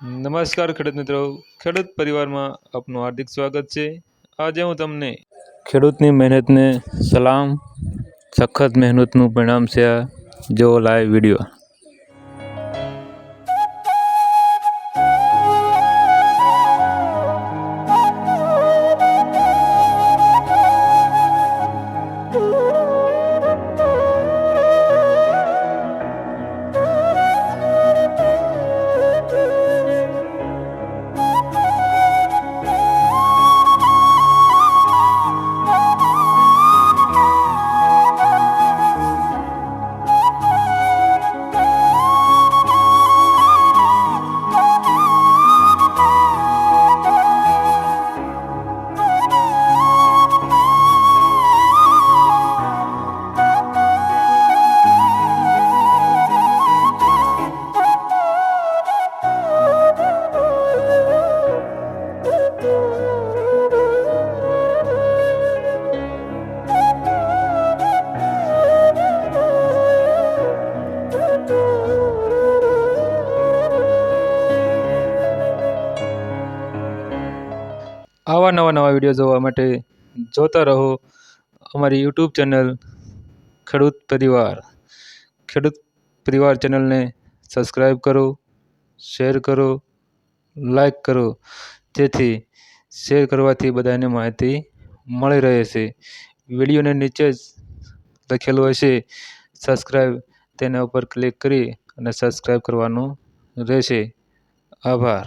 નમસ્કાર ખેડૂત મિત્રો, ખેડૂત પરિવારમાં આપનું હાર્દિક સ્વાગત છે। આજે હું તમને ખેડૂતની મહેનતને સલામ, સખત મહેનતનું પરિણામ છે આ જેવો લાઈવ વિડીયો। આવા નવા વિડીયો જોવા માટે જોતા રહો અમારી યુટ્યુબ ચેનલ ખેડૂત પરિવાર ચેનલને સબસ્ક્રાઈબ કરો, શેર કરો, લાઈક કરો, જેથી શેર કરવાથી બધાને માહિતી મળી રહે છે। વિડીયોને નીચે જ લખેલું હશે સબસ્ક્રાઈબ, તેના ઉપર ક્લિક કરી અને સબસ્ક્રાઈબ કરવાનું રહેશે। આભાર।